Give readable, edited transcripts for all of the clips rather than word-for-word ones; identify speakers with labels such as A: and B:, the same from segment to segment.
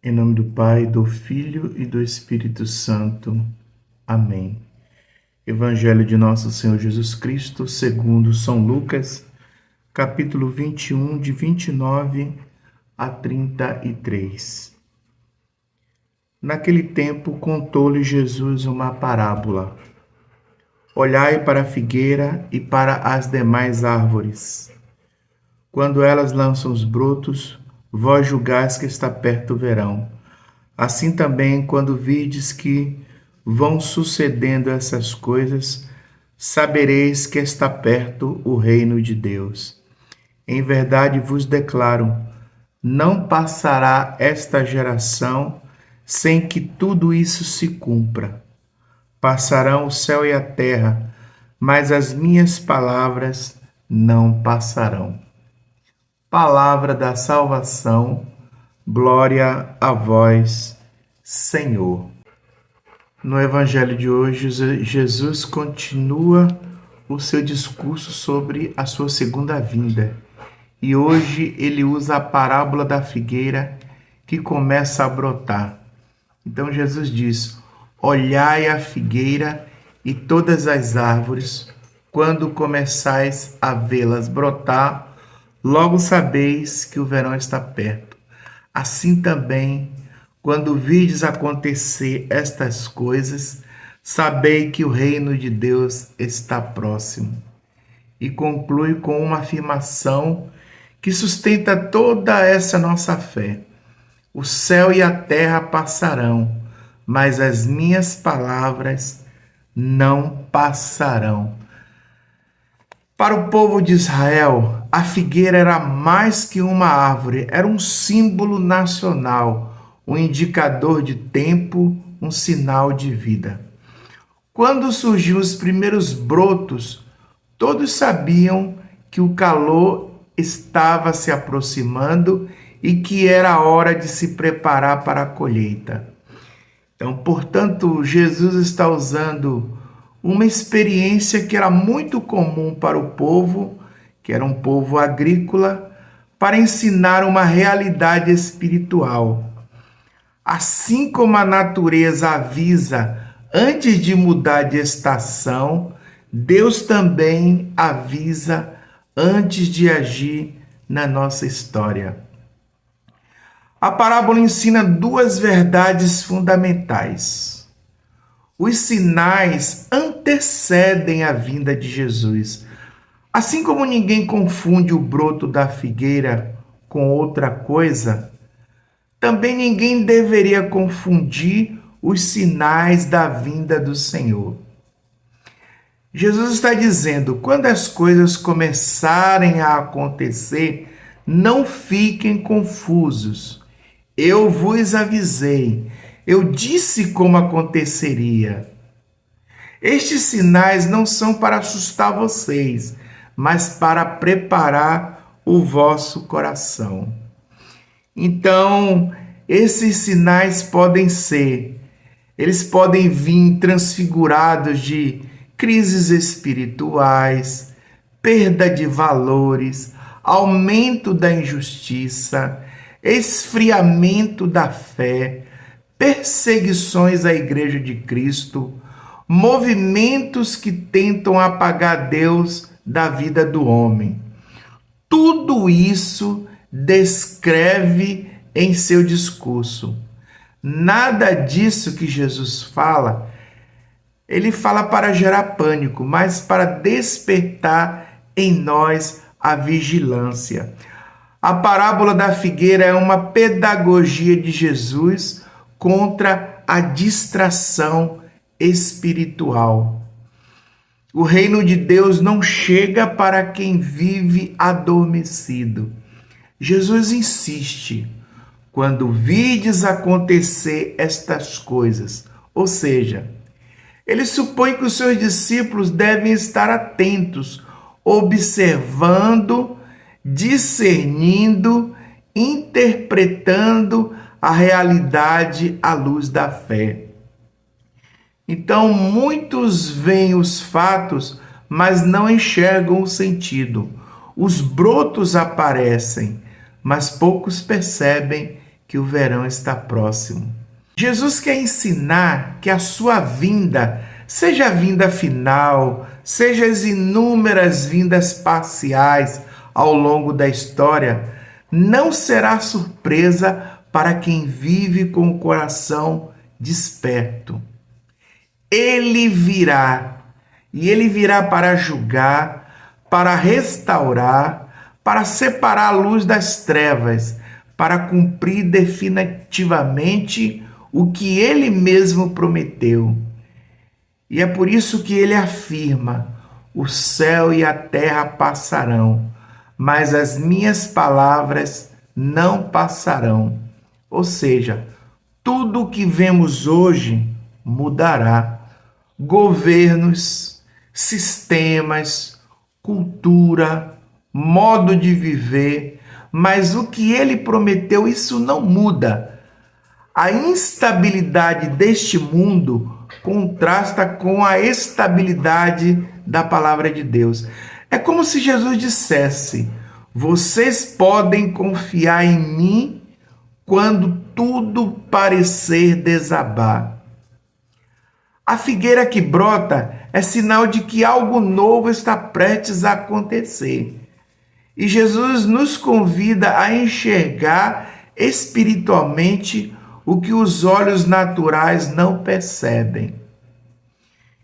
A: Em nome do Pai, do Filho e do Espírito Santo. Amém. Evangelho de Nosso Senhor Jesus Cristo, segundo São Lucas, capítulo 21, de 29 a 33. Naquele tempo, contou-lhe Jesus uma parábola. Olhai para a figueira e para as demais árvores. Quando elas lançam os brotos, vós julgais que está perto o verão. Assim também, quando virdes que vão sucedendo essas coisas, sabereis que está perto o reino de Deus. Em verdade vos declaro, não passará esta geração sem que tudo isso se cumpra. Passarão o céu e a terra, mas as minhas palavras não passarão. Palavra da salvação, glória a vós, Senhor. No Evangelho de hoje, Jesus continua o seu discurso sobre a sua segunda vinda. E hoje ele usa a parábola da figueira que começa a brotar. Então Jesus diz: olhai a figueira e todas as árvores, quando começais a vê-las brotar, logo sabeis que o verão está perto. Assim também, quando virdes acontecer estas coisas, sabei que o reino de Deus está próximo. E conclui com uma afirmação que sustenta toda essa nossa fé. O céu e a terra passarão, mas as minhas palavras não passarão. Para o povo de Israel, a figueira era mais que uma árvore, era um símbolo nacional, um indicador de tempo, um sinal de vida. Quando surgiram os primeiros brotos, todos sabiam que o calor estava se aproximando e que era hora de se preparar para a colheita. Então, portanto, Jesus está usando uma experiência que era muito comum para o povo, que era um povo agrícola, para ensinar uma realidade espiritual. Assim como a natureza avisa antes de mudar de estação, Deus também avisa antes de agir na nossa história. A parábola ensina duas verdades fundamentais. Os sinais antecedem a vinda de Jesus. Assim como ninguém confunde o broto da figueira com outra coisa, também ninguém deveria confundir os sinais da vinda do Senhor. Jesus está dizendo: quando as coisas começarem a acontecer, não fiquem confusos. Eu vos avisei. Eu disse como aconteceria. Estes sinais não são para assustar vocês, mas para preparar o vosso coração. Então, esses sinais eles podem vir transfigurados de crises espirituais, perda de valores, aumento da injustiça, esfriamento da fé, perseguições à Igreja de Cristo, movimentos que tentam apagar Deus da vida do homem. Tudo isso descreve em seu discurso. Nada disso que Jesus fala, ele fala para gerar pânico, mas para despertar em nós a vigilância. A parábola da figueira é uma pedagogia de Jesus contra a distração espiritual. O reino de Deus não chega para quem vive adormecido. Jesus insiste: quando virdes acontecer estas coisas, ou seja, ele supõe que os seus discípulos devem estar atentos, observando, discernindo, interpretando a realidade à luz da fé. Então, muitos veem os fatos, mas não enxergam o sentido. Os brotos aparecem, mas poucos percebem que o verão está próximo. Jesus quer ensinar que a sua vinda, seja a vinda final, seja as inúmeras vindas parciais ao longo da história, não será surpresa para quem vive com o coração desperto. Ele virá, e ele virá para julgar, para restaurar, para separar a luz das trevas, para cumprir definitivamente o que ele mesmo prometeu. E é por isso que ele afirma: o céu e a terra passarão, mas as minhas palavras não passarão. Ou seja, tudo o que vemos hoje mudará. Governos, sistemas, cultura, modo de viver, mas o que ele prometeu, isso não muda. A instabilidade deste mundo contrasta com a estabilidade da palavra de Deus. É como se Jesus dissesse: vocês podem confiar em mim quando tudo parecer desabar. A figueira que brota é sinal de que algo novo está prestes a acontecer. E Jesus nos convida a enxergar espiritualmente o que os olhos naturais não percebem.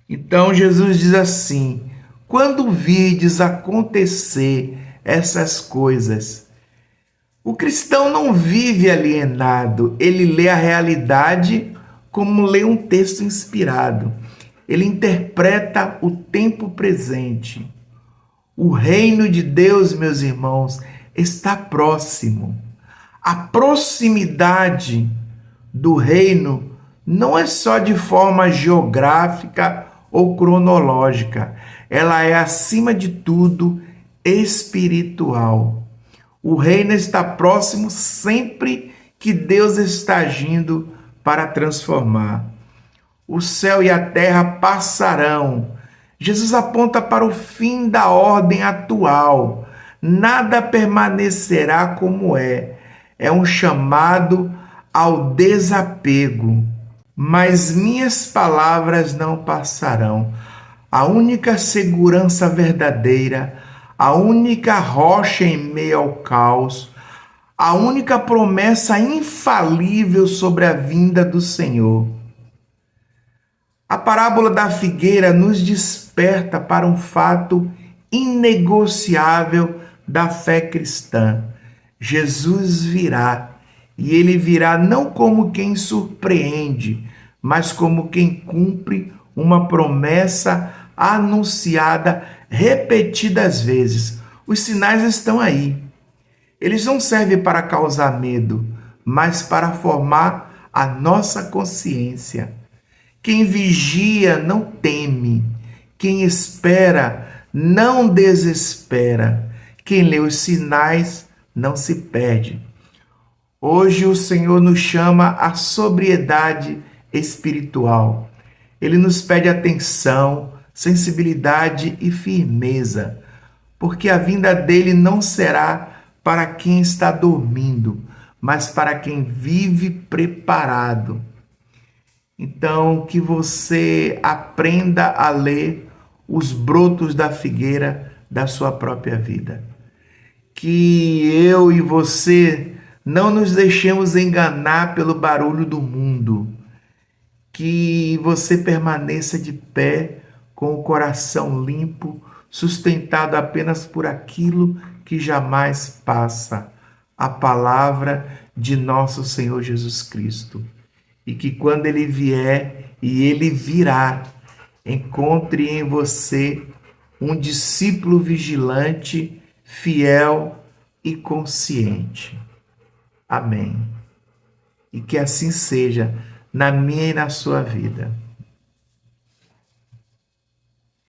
A: Então Jesus diz assim: quando virdes acontecer essas coisas, o cristão não vive alienado, ele lê a realidade como lê um texto inspirado. Ele interpreta o tempo presente. O reino de Deus, meus irmãos, está próximo. A proximidade do reino não é só de forma geográfica ou cronológica, ela é, acima de tudo, espiritual. O reino está próximo sempre que Deus está agindo para transformar. O céu e a terra passarão. Jesus aponta para o fim da ordem atual. Nada permanecerá como é. É um chamado ao desapego. Mas minhas palavras não passarão. A única segurança verdadeira, a única rocha em meio ao caos, a única promessa infalível sobre a vinda do Senhor. A parábola da figueira nos desperta para um fato inegociável da fé cristã. Jesus virá, e ele virá não como quem surpreende, mas como quem cumpre uma promessa anunciada repetidas vezes. Os sinais estão aí. Eles não servem para causar medo, mas para formar a nossa consciência. Quem vigia não teme, quem espera não desespera, quem lê os sinais não se perde. Hoje o Senhor nos chama à sobriedade espiritual. Ele nos pede atenção, sensibilidade e firmeza, porque a vinda dele não será para quem está dormindo, mas para quem vive preparado. Então, que você aprenda a ler os brotos da figueira da sua própria vida. Que eu e você não nos deixemos enganar pelo barulho do mundo. Que você permaneça de pé com o coração limpo, sustentado apenas por aquilo que jamais passa, a palavra de nosso Senhor Jesus Cristo. E que quando ele vier, e ele virá, encontre em você um discípulo vigilante, fiel e consciente. Amém. E que assim seja na minha e na sua vida.